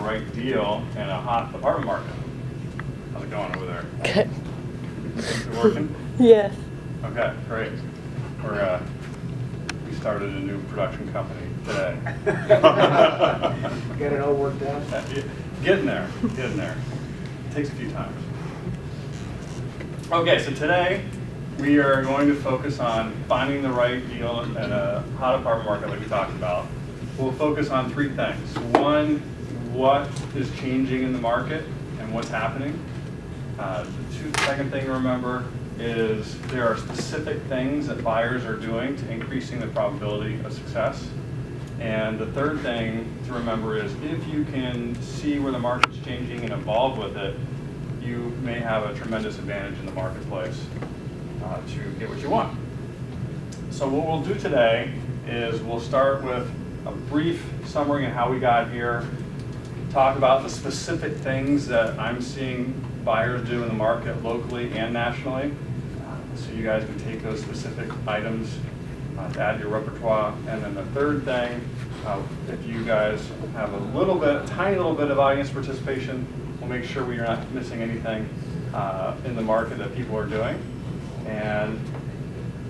right deal in a hot apartment market. How's it going over there? Good. Is it working? Yes. Okay, great. We started a new production company today. Got it all worked out? Getting there. Takes a few times. Okay, so today we are going to focus on finding the right deal in a hot apartment market like we talked about. We'll focus on three things. One, what is changing in the market and what's happening. The second thing to remember is there are specific things that buyers are doing to increasing the probability of success. And the third thing to remember is if you can see where the market's changing and evolve with it, you may have a tremendous advantage in the marketplace to get what you want. So what we'll do today is we'll start with a brief summary of how we got here, talk about the specific things that I'm seeing buyers do in the market locally and nationally. So you guys can take those specific items to add to your repertoire. And then the third thing, if you guys have a tiny little bit of audience participation, we'll make sure we are not missing anything in the market that people are doing. And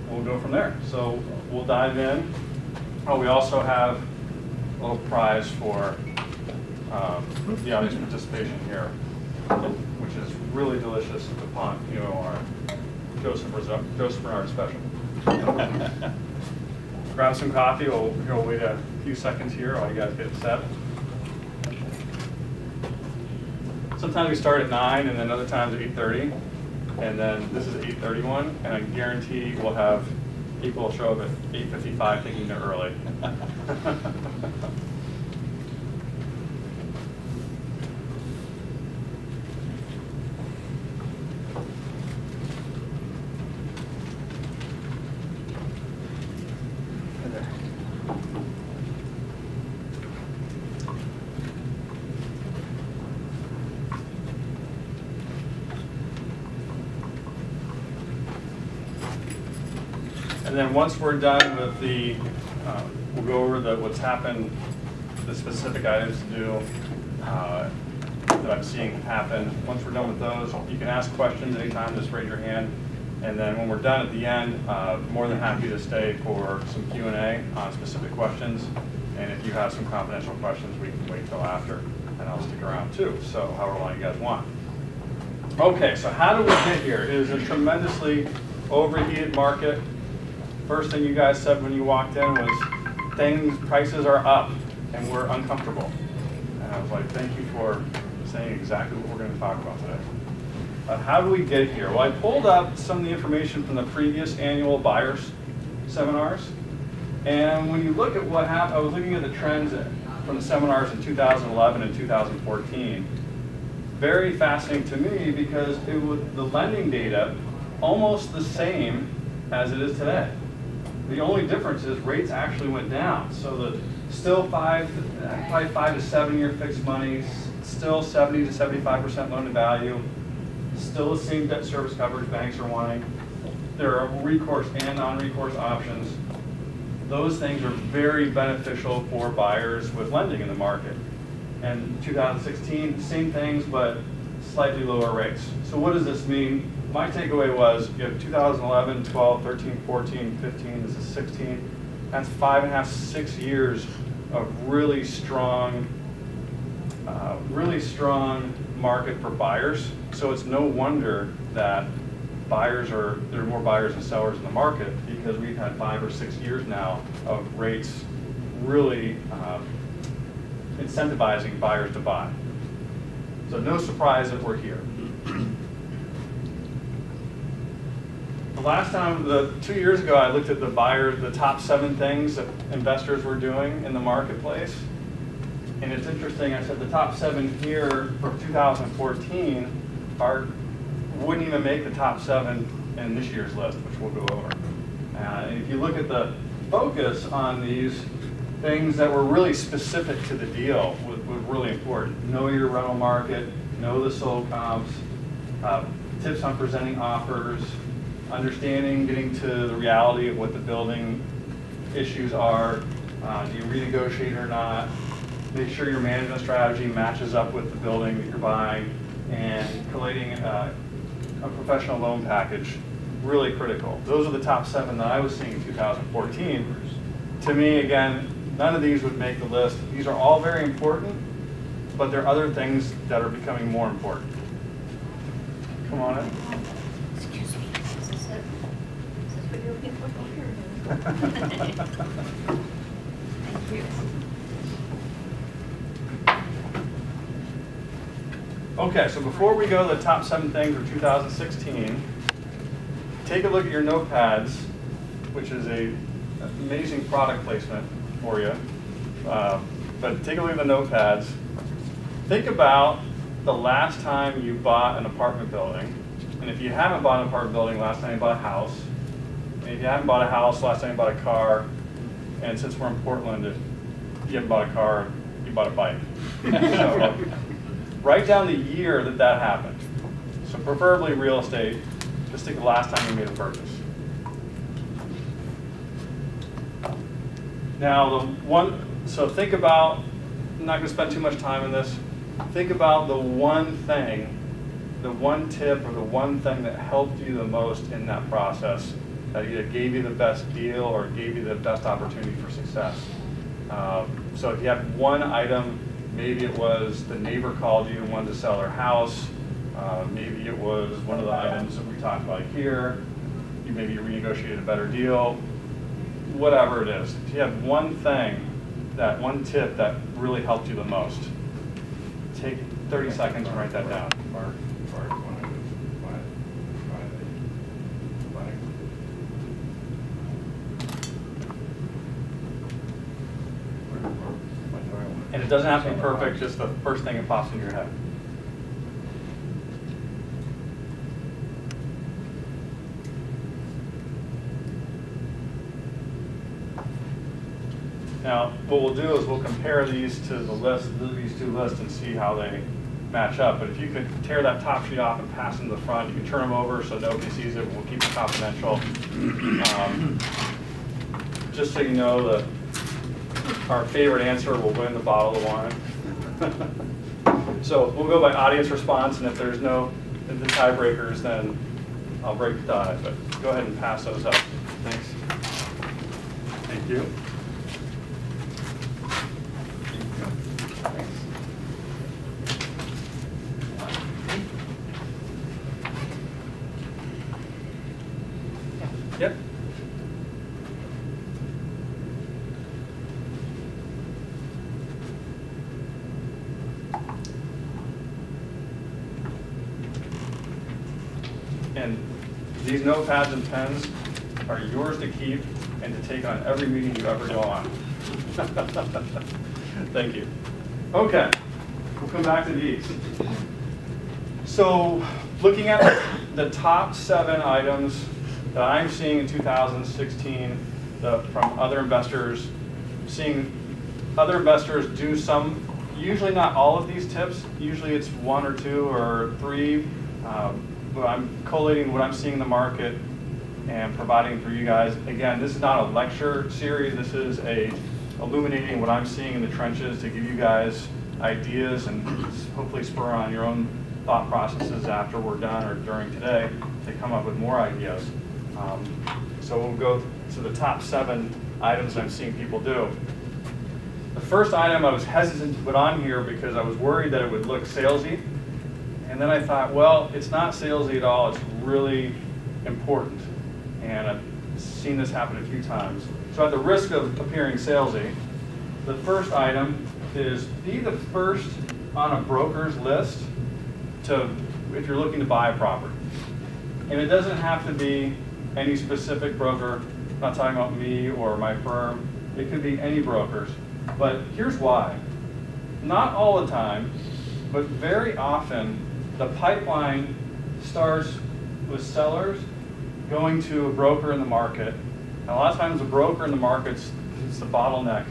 we'll go from there. So we'll dive in. Oh, we also have a little prize for the audience participation here, which is really delicious at the Pont UOR Joseph Bernard special. Grab some coffee. We'll wait a few seconds here while you guys get set. Sometimes we start at 9 and then other times at 8:30. And then this is 8:31, and I guarantee we'll have people show up at 8:55 thinking they're early. And then once we're done with we'll go over what's happened, the specific items to do that I'm seeing happen. Once we're done with those, you can ask questions anytime, just raise your hand. And then when we're done at the end, more than happy to stay for some Q&A on specific questions. And if you have some confidential questions, we can wait till after, and I'll stick around too, so however long you guys want. Okay, so how do we get here? It is a tremendously overheated market. First thing you guys said when you walked in was prices are up and we're uncomfortable. And I was like, thank you for saying exactly what we're going to talk about today. How do we get here? Well, I pulled up some of the information from the previous annual buyers seminars. And when you look at what happened, I was looking at the trends from the seminars in 2011 and 2014. Very fascinating to me because it was the lending data almost the same as it is today. The only difference is rates actually went down. So still probably 5 to 7 year fixed money, still 70 to 75% loan to value, still the same debt service coverage banks are wanting. There are recourse and non-recourse options. Those things are very beneficial for buyers with lending in the market. And 2016, same things, but slightly lower rates. So what does this mean? My takeaway was you have 2011, 12, 13, 14, 15, this is 16. That's 5.5, 6 years of really strong market for buyers. So it's no wonder that there are more buyers than sellers in the market because we've had 5 or 6 years now of rates really incentivizing buyers to buy. So no surprise that we're here. The last time, 2 years ago, I looked at the top 7 things that investors were doing in the marketplace. And it's interesting, I said the top 7 here for 2014 wouldn't even make the top 7 in this year's list, which we'll go over. And if you look at the focus on these things that were really specific to the deal, was really important. Know your rental market, know the sold comps, tips on presenting offers, understanding, getting to the reality of what the building issues are. Do you renegotiate or not? make sure your management strategy matches up with the building that you're buying, and collating a professional loan package, really critical. Those are the top 7 that I was seeing in 2014. To me, again, none of these would make the list. These are all very important, but there are other things that are becoming more important. Come on in. Excuse me, is this what you're looking for? Thank you. Okay, so before we go to the top 7 things for 2016, take a look at your notepads, which is an amazing product placement for you. But take a look at the notepads. Think about the last time you bought an apartment building. And if you haven't bought an apartment building, last time you bought a house. And if you haven't bought a house, last time you bought a car. And since we're in Portland, if you haven't bought a car, you bought a bike. So, write down the year that happened. So preferably real estate. Just think the last time you made a purchase. Now, so think about, I'm not going to spend too much time on this. Think about the one thing, the one tip, or the one thing that helped you the most in that process, that either gave you the best deal or gave you the best opportunity for success. So if you have one item, maybe it was the neighbor called you and wanted to sell their house. Maybe it was one of the items that we talked about here. Maybe you renegotiated a better deal. Whatever it is. If you have one thing, that one tip that really helped you the most, take 30 seconds and write that down. And it doesn't have to be perfect, just the first thing that pops in your head. Now, what we'll do is we'll compare these to these 2 lists and see how they match up. But if you could tear that top sheet off and pass them to the front, you can turn them over so nobody sees it. We'll keep it confidential. Just so you know, our favorite answer will win the bottle of wine. So we'll go by audience response, and if there's no the tiebreakers, then I'll break the tie. But go ahead and pass those up. Thanks. Thank you. Yep. And these notepads and pens are yours to keep and to take on every meeting you ever go on. Thank you. Okay, we'll come back to these. So, looking at the top 7 items that I'm seeing in 2016 from other investors, seeing other investors do some, usually not all of these tips, usually it's 1 or 2 or 3, but I'm collating what I'm seeing in the market and providing for you guys. Again, this is not a lecture series, this is illuminating what I'm seeing in the trenches to give you guys ideas and hopefully spur on your own thought processes after we're done or during today to come up with more ideas. So we'll go to the top 7 items that I'm seeing people do. The first item I was hesitant to put on here because I was worried that it would look salesy. And then I thought, well, it's not salesy at all, it's really important. And I've seen this happen a few times. So at the risk of appearing salesy, the first item is be the first on a broker's list if you're looking to buy a property. And it doesn't have to be any specific broker. I'm not talking about me or my firm. It could be any brokers. But here's why. Not all the time, but very often, the pipeline starts with sellers going to a broker in the market. And a lot of times the broker in the market is the bottleneck.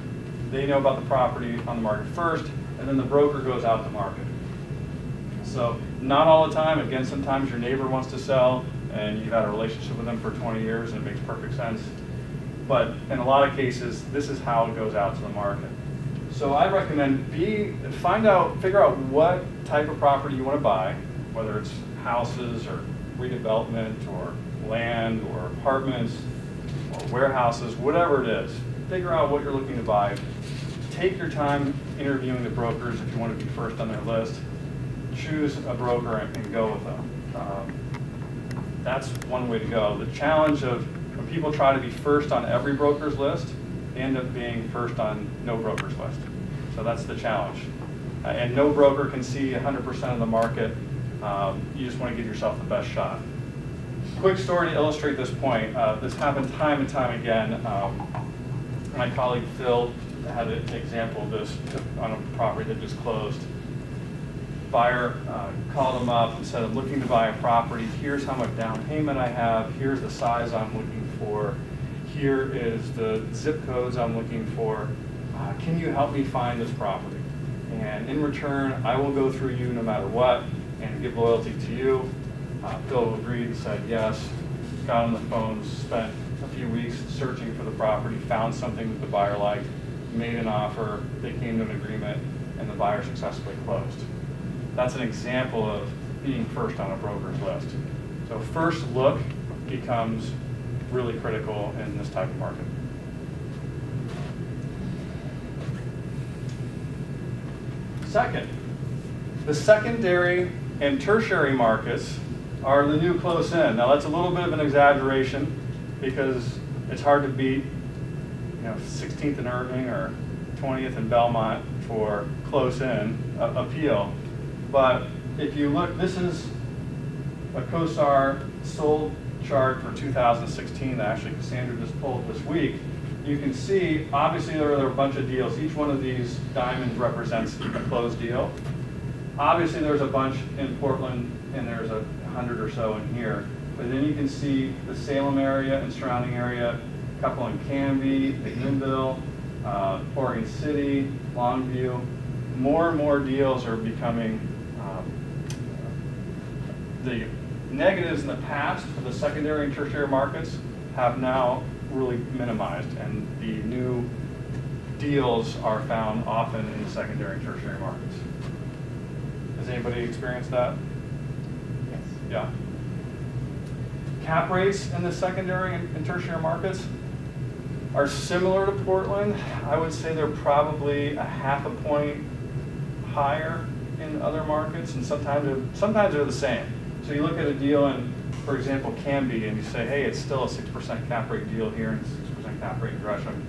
They know about the property on the market first, and then the broker goes out to market. So not all the time. Again, sometimes your neighbor wants to sell, and you've had a relationship with them for 20 years, and it makes perfect sense. But in a lot of cases, this is how it goes out to the market. So I recommend figure out what type of property you want to buy, whether it's houses or redevelopment or land or apartments or warehouses, whatever it is. Figure out what you're looking to buy. Take your time interviewing the brokers if you want to be first on their list. Choose a broker and go with them. That's one way to go. The challenge of when people try to be first on every broker's list, they end up being first on no broker's list. So that's the challenge. And no broker can see 100% of the market. You just want to give yourself the best shot. Quick story to illustrate this point. This happened time and time again. My colleague Phil had an example of this on a property that just closed. Buyer called him up and said, I'm looking to buy a property. Here's how much down payment I have. Here's the size I'm looking for. Here is the zip codes I'm looking for. Can you help me find this property? And in return, I will go through you no matter what and give loyalty to you. Phil agreed and said yes. Got on the phone, spent a few weeks searching for the property, found something that the buyer liked, made an offer, they came to an agreement, and the buyer successfully closed. That's an example of being first on a broker's list. So first look becomes really critical in this type of market. Second, the secondary and tertiary markets are the new close in. Now that's a little bit of an exaggeration because it's hard to beat 16th and Irving or 20th and Belmont for close in appeal. But if you look, this is a CoStar sold chart for 2016 that actually Cassandra just pulled this week. You can see, obviously there are a bunch of deals. Each one of these diamonds represents a closed deal. Obviously there's a bunch in Portland and there's 100 or so in here. But then you can see the Salem area and surrounding area, a couple in Canby, McMinnville, Oregon City, Longview. More and more deals are becoming the negatives in the past for the secondary and tertiary markets have now really minimized, and the new deals are found often in the secondary and tertiary markets. Has anybody experienced that? Yes. Yeah. Cap rates in the secondary and tertiary markets are similar to Portland. I would say they're probably a half a point higher in other markets, and sometimes they're the same. So you look at a deal in, for example, Canby, and you say, hey, it's still a 6% cap rate deal here and 6% cap rate in Gresham.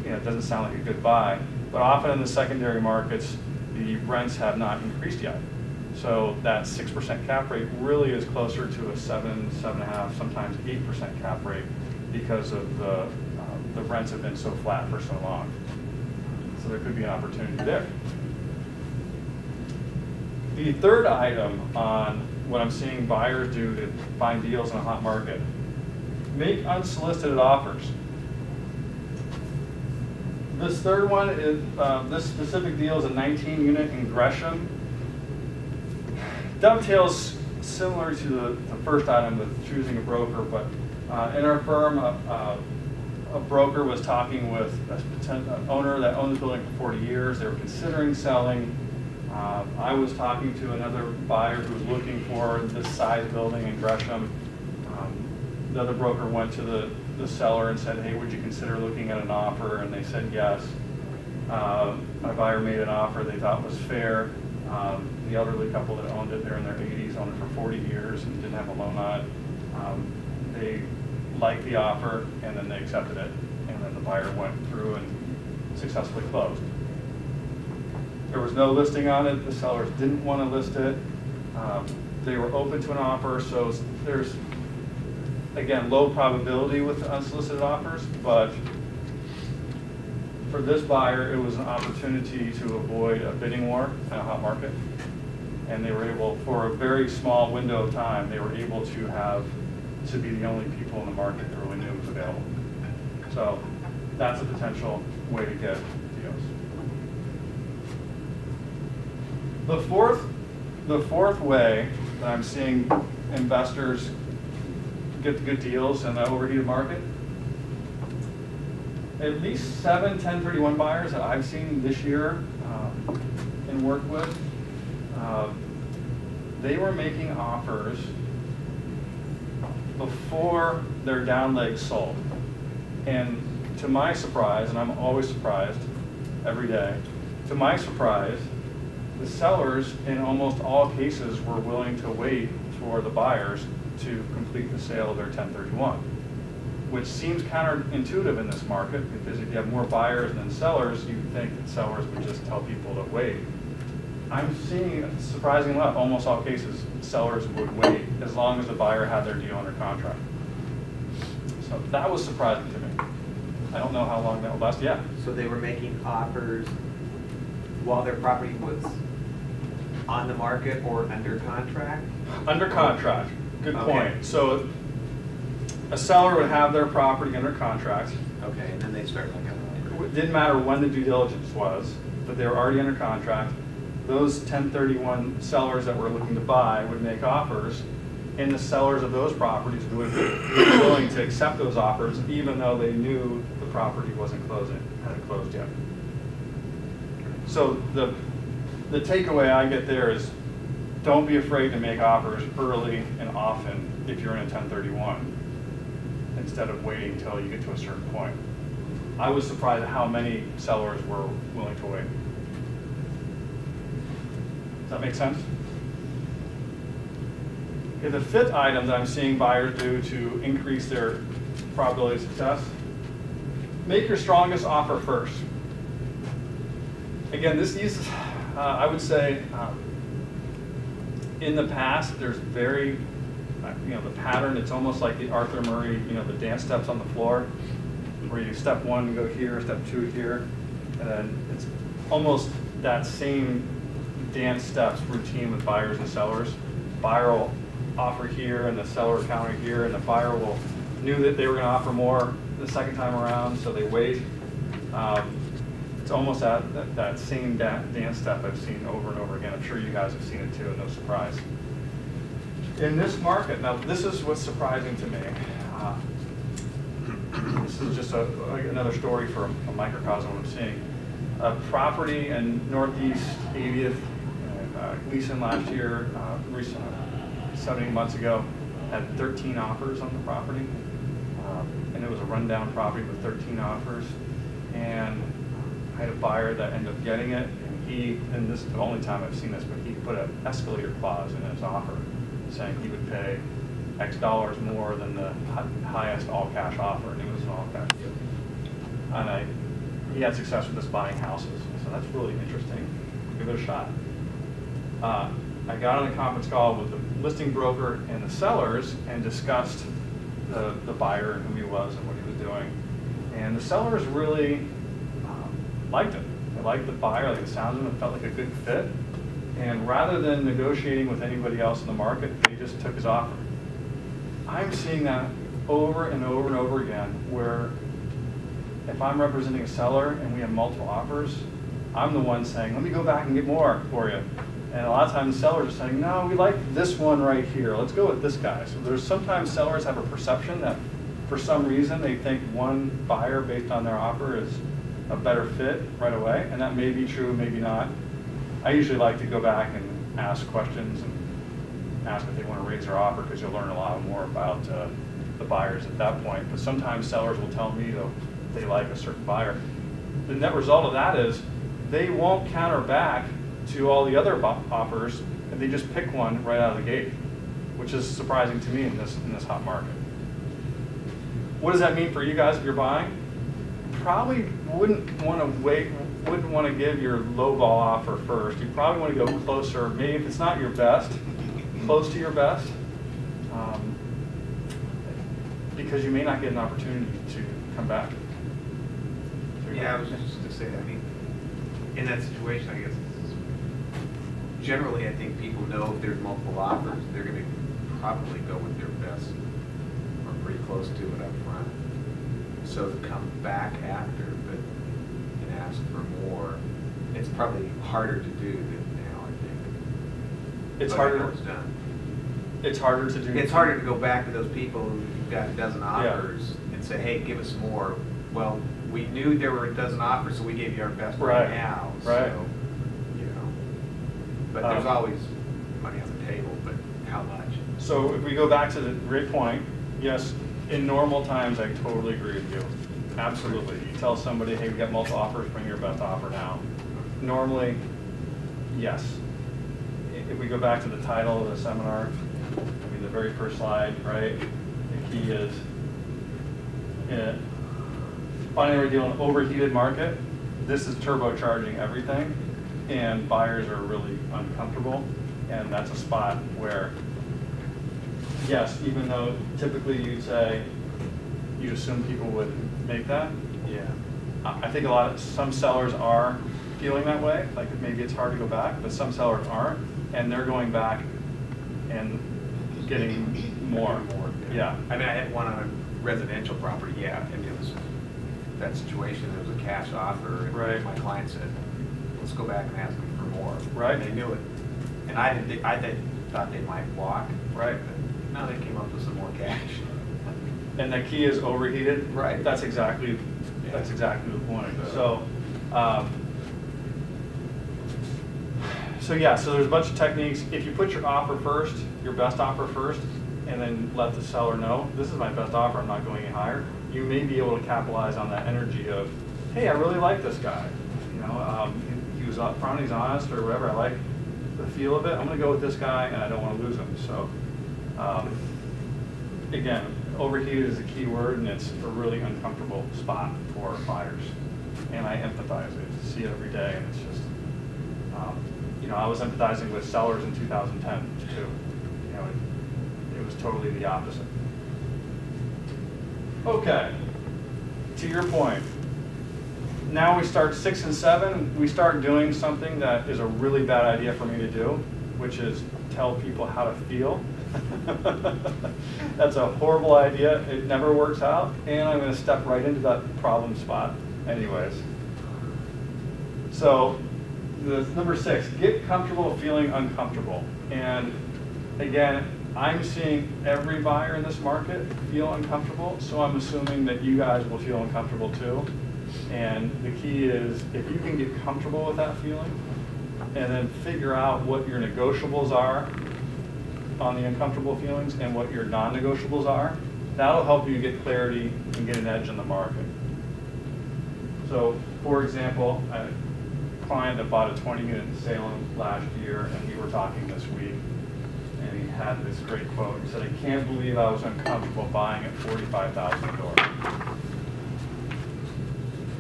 It doesn't sound like a good buy. But often in the secondary markets, the rents have not increased yet. So that 6% cap rate really is closer to a 7, 7.5, sometimes 8% cap rate because of the rents have been so flat for so long. So there could be an opportunity there. The third item on what I'm seeing buyers do to find deals in a hot market, make unsolicited offers. This third one is, this specific deal is a 19 unit in Gresham. Dovetails similar to the first item with choosing a broker, but in our firm, a broker was talking with an owner that owned the building for 40 years. They were considering selling. I was talking to another buyer who was looking for this size building in Gresham. The other broker went to the seller and said, hey, would you consider looking at an offer? And they said yes. My buyer made an offer they thought was fair. The elderly couple that owned it, they're in their 80s, owned it for 40 years and didn't have a loan on it. They liked the offer and then they accepted it. And then the buyer went through and successfully closed. There was no listing on it. The sellers didn't want to list it. They were open to an offer, so there's, again, low probability with unsolicited offers, but for this buyer, it was an opportunity to avoid a bidding war in a hot market. And they were able, for a very small window of time, they were able to be the only people in the market that really knew it was available. So that's a potential way to get deals. The fourth way that I'm seeing investors get the good deals in the overheated market at least 7 1031 buyers that I've seen this year and worked with. They were making offers before their down leg sold. And to my surprise, and I'm always surprised every day, to my surprise, the sellers in almost all cases were willing to wait for the buyers to complete the sale of their 1031, which seems counterintuitive in this market, because if you have more buyers than sellers, you'd think that sellers would just tell people to wait. I'm seeing, surprisingly enough, almost all cases, sellers would wait as long as the buyer had their deal under contract. So that was surprising to me. I don't know how long that will last. Yeah. So they were making offers while their property was on the market or under contract? Under contract. Good Okay. point. So a seller would have their property under contract. Okay, and then they start looking. It didn't matter when the due diligence was, but they were already under contract. Those 1031 sellers that were looking to buy would make offers, and the sellers of those properties would be willing to accept those offers, even though they knew the property hadn't closed yet. So the takeaway I get there is, don't be afraid to make offers early and often if you're in a 1031, instead of waiting until you get to a certain point. I was surprised at how many sellers were willing to wait. Does that make sense? Okay, the fifth item that I'm seeing buyers do to increase their probability of success: make your strongest offer first. Again, I would say, in the past, there's very, the pattern, it's almost like the Arthur Murray, the dance steps on the floor, where you step one, go here, step two here, and then it's almost that same dance steps routine with buyers and sellers. Buyer will offer here, and the seller counter here, and the buyer knew that they were going to offer more the second time around, so they wait. It's almost that same dance step I've seen over and over again. I'm sure you guys have seen it too, no surprise. In this market, now this is what's surprising to me. This is just another story for a microcosm of what I'm seeing. A property in Northeast 80th, Gleason last year, 7 months ago, had 13 offers on the property. And it was a rundown property with 13 offers. And I had a buyer that ended up getting it, and this is the only time I've seen this, but he put an escalator clause in his offer, saying he would pay X dollars more than the highest all-cash offer, and it was an all-cash deal. And he had success with this buying houses, so that's really interesting. Give it a shot. I got on a conference call with the listing broker and the sellers and discussed the buyer and who he was and what he was doing. And the sellers really liked it. They liked the buyer, like the sound of him, it felt like a good fit. And rather than negotiating with anybody else in the market, they just took his offer. I'm seeing that over and over and over again, where if I'm representing a seller and we have multiple offers, I'm the one saying, let me go back and get more for you. And a lot of times the sellers are saying, no, we like this one right here. Let's go with this guy. So there's sometimes sellers have a perception that for some reason they think one buyer based on their offer is a better fit right away. And that may be true, maybe not. I usually like to go back and ask questions and ask if they want to raise their offer, because you'll learn a lot more about the buyers at that point. But sometimes sellers will tell me though they like a certain buyer. The net result of that is they won't counter back to all the other offers, and they just pick one right out of the gate, which is surprising to me in this hot market. What does that mean for you guys if you're buying? Probably wouldn't want to give your lowball offer first. You probably want to go closer, maybe if it's not your best, close to your best, because you may not get an opportunity to come back. Yeah, I was just to say, in that situation, I guess, generally, I think people know if there's multiple offers, they're going to probably go with their best or pretty close to it up front. So to come back after and ask for more, it's probably harder to do than now, I think. It's But harder. It's done. It's harder to do. It's harder to go back to those people who've got a dozen offers and say, hey, give us more. Well, we knew there were a dozen offers, so we gave you our best Right, right now. right. So, you know, but there's always money on the table, but how much? So if we go back to the great point, yes, in normal times, I totally agree with you. Absolutely. You tell somebody, hey, we got multiple offers, bring your best offer now. Normally, yes. If we go back to the title of the seminar, I mean, the very first slide, right? The key is finding a deal in an overheated market. This is turbocharging everything, and buyers are really uncomfortable, and that's a spot where, yes, even though typically you'd say, you'd assume people would make that. Yeah. I think some sellers are feeling that way, like maybe it's hard to go back, but some sellers aren't, and they're going back and getting more. Yeah. I mean, I had one on a residential property, yeah, and it was that situation, it was a cash offer. And Right. my client said, let's go back and ask them for more. Right. And they knew it. And I thought they might walk. Right. But no, they came up with some more cash. And the key is overheated. Right. That's exactly the point. So, so there's a bunch of techniques. If you put your offer first, your best offer first, and then let the seller know, this is my best offer, I'm not going any higher, you may be able to capitalize on that energy of, hey, I really like this guy. You know, he was upfront, he's honest, or whatever. I like the feel of it. I'm going to go with this guy, and I don't want to lose him. So, again, overheated is a key word, and it's a really uncomfortable spot for buyers. And I empathize it. I see it every day, and it's just, I was empathizing with sellers in 2010 too. It was totally the opposite. Okay, to your point. Now we start 6 and 7, we start doing something that is a really bad idea for me to do, which is tell people how to feel. That's a horrible idea. It never works out, and I'm going to step right into that problem spot anyways. So, the number 6, get comfortable feeling uncomfortable. And again, I'm seeing every buyer in this market feel uncomfortable, so I'm assuming that you guys will feel uncomfortable too. And the key is, if you can get comfortable with that feeling, and then figure out what your negotiables are on the uncomfortable feelings and what your non-negotiables are, that'll help you get clarity and get an edge in the market. So, for example, I had a client that bought a 20-unit in Salem last year, and we were talking this week, and he had this great quote. He said, I can't believe I was uncomfortable buying at $45,000 a door.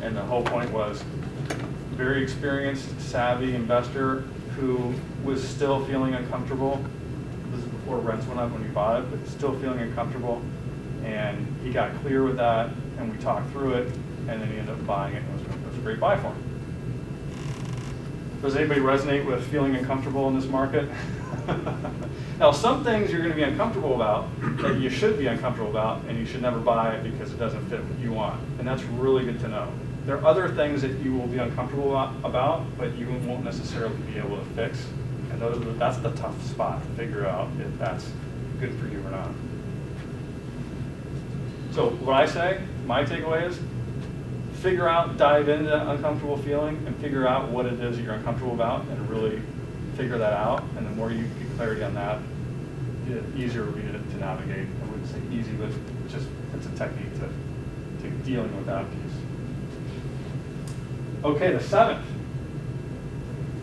And the whole point was, very experienced, savvy investor who was still feeling uncomfortable. This is before rents went up when he bought it, but still feeling uncomfortable. And he got clear with that, and we talked through it, and then he ended up buying it, and it was a great buy for him. Does anybody resonate with feeling uncomfortable in this market? Now, some things you're going to be uncomfortable about that you should be uncomfortable about, and you should never buy it because it doesn't fit what you want. And that's really good to know. There are other things that you will be uncomfortable about, but you won't necessarily be able to fix. And that's the tough spot to figure out if that's good for you or not. So what I say, my takeaway is, dive into that uncomfortable feeling and figure out what it is that you're uncomfortable about and really figure that out. And the more you get clarity on that, the easier it will be to navigate. I wouldn't say easy, but it's a technique to dealing with that piece. Okay, the 7th.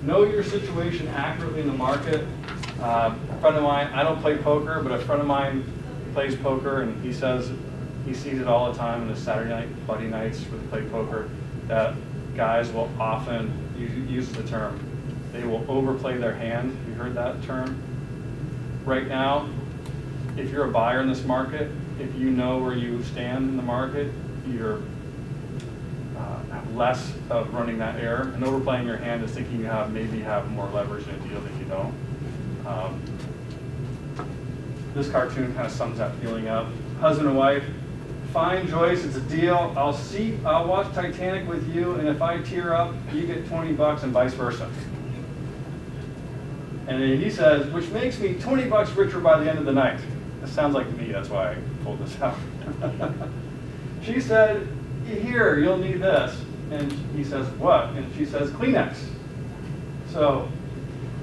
Know your situation accurately in the market. A friend of mine, I don't play poker, but a friend of mine plays poker, and he says he sees it all the time in the Saturday night buddy nights where they play poker, that guys will often use the term, they will overplay their hand. You heard that term? Right now, if you're a buyer in this market, if you know where you stand in the market, you're have less of running that error. And overplaying your hand is thinking maybe you have more leverage in a deal than you don't. This cartoon kind of sums that feeling up. Husband and wife, fine, Joyce, it's a deal. I'll watch Titanic with you, and if I tear up, you get $20 and vice versa. And then he says, which makes me $20 richer by the end of the night. This sounds like me, that's why I pulled this out. She said, here, you'll need this. And he says, what? And she says, Kleenex. So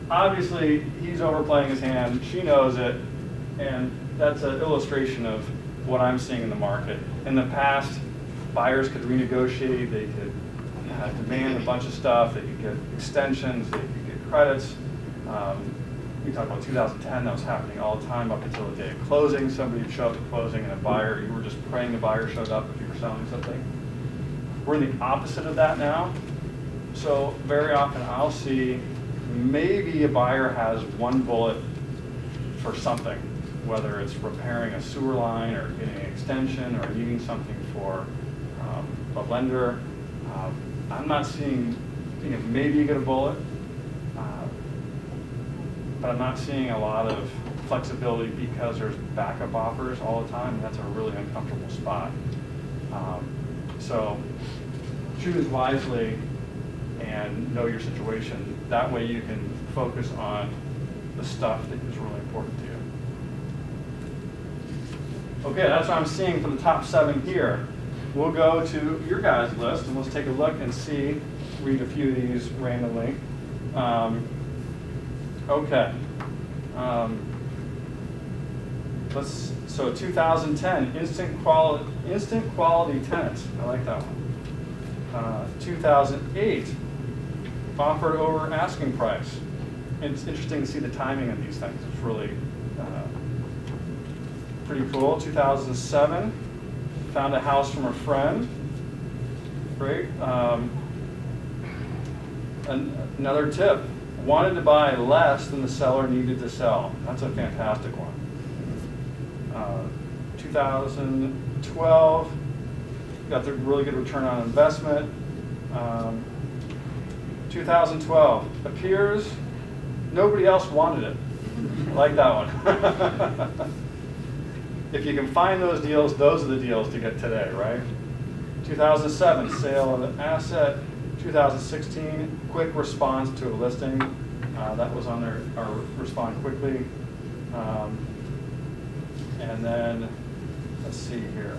obviously, he's overplaying his hand. She knows it. And that's an illustration of what I'm seeing in the market. In the past, buyers could renegotiate. They could demand a bunch of stuff. They could get extensions. They could get credits. We talked about 2010. That was happening all the time up until the day of closing. Somebody would show up at closing and a buyer, you were just praying the buyer showed up if you were selling something. We're in the opposite of that now. So very often I'll see maybe a buyer has one bullet for something, whether it's repairing a sewer line or getting an extension or needing something for a lender. I'm not seeing, maybe you get a bullet, but I'm not seeing a lot of flexibility because there's backup offers all the time. That's a really uncomfortable spot. So choose wisely and know your situation. That way you can focus on the stuff that is really important to you. Okay, that's what I'm seeing for the top 7 here. We'll go to your guys' list and let's take a look and see, read a few of these randomly. Okay. So 2010, instant quality tenants. I like that one. 2008, offered over asking price. It's interesting to see the timing of these things. It's really pretty cool. 2007, found a house from a friend. Great. Another tip, wanted to buy less than the seller needed to sell. That's a fantastic one. 2012, got the really good return on investment. 2012, appears nobody else wanted it. I like that one. If you can find those deals, those are the deals to get today, right? 2007, sale of an asset. 2016, quick response to a listing. That was on there, or respond quickly. And then, let's see here.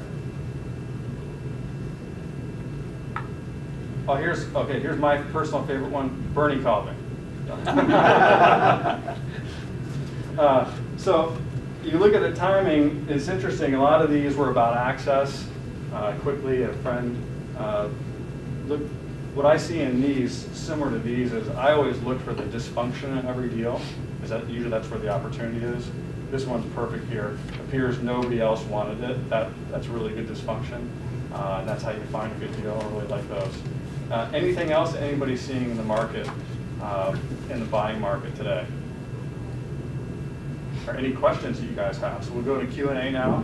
Oh, here's my personal favorite one. Bernie called me. So you look at the timing, it's interesting. A lot of these were about access. Quickly, a friend, what I see in these, similar to these, is I always look for the dysfunction in every deal, because usually that's where the opportunity is. This one's perfect here. Appears nobody else wanted it. That's really good dysfunction. And that's how you find a good deal. I really like those. Anything else that anybody's seeing in the market, in the buying market today? Or any questions that you guys have? So we'll go to Q&A now.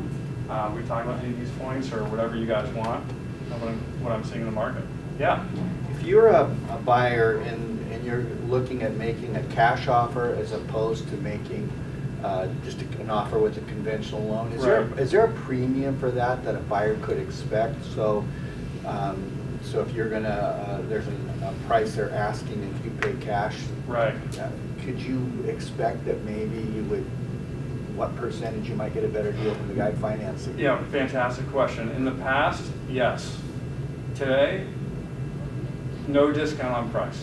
We talk about any of these points or whatever you guys want, what I'm seeing in the market. Yeah? If you're a buyer and you're looking at making a cash offer as opposed to making just an offer with a conventional loan, is there a premium for that a buyer could expect? So if you're gonna, there's a price they're asking and you pay cash, right? Could you expect that maybe you would, what percentage you might get a better deal from the guy financing? Yeah, fantastic question. In the past, yes. Today, no discount on price,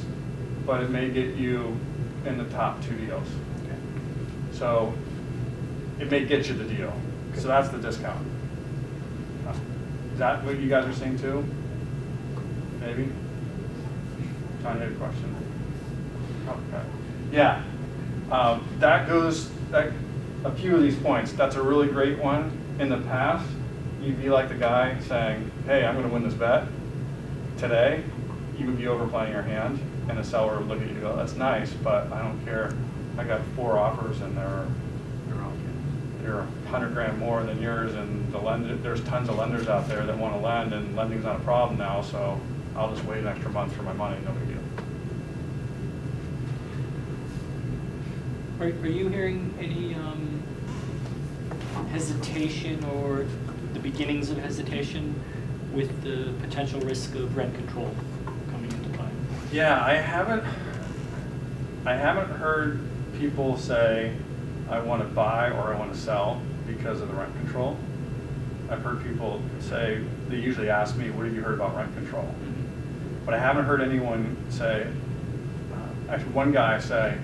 but it may get you in the top 2 deals. Okay. So it may get you the deal. So that's the discount. Is that what you guys are seeing too? Maybe? John, you had a question? Okay. Yeah. A few of these points, that's a really great one. In the past, you'd be like the guy saying, hey, I'm going to win this bet. Today, you would be overplaying your hand, and the seller would look at you and go, that's nice, but I don't care. I got 4 offers, and they're $100,000 more than yours, and there's tons of lenders out there that want to lend, and lending's not a problem now, so I'll just wait an extra month for my money, no big deal. Are you hearing any hesitation or the beginnings of hesitation with the potential risk of rent control coming into play? Yeah, I haven't heard people say I want to buy or I want to sell because of the rent control. I've heard people say, they usually ask me, what have you heard about rent control? Mhm. But I haven't heard anyone say, actually one guy say,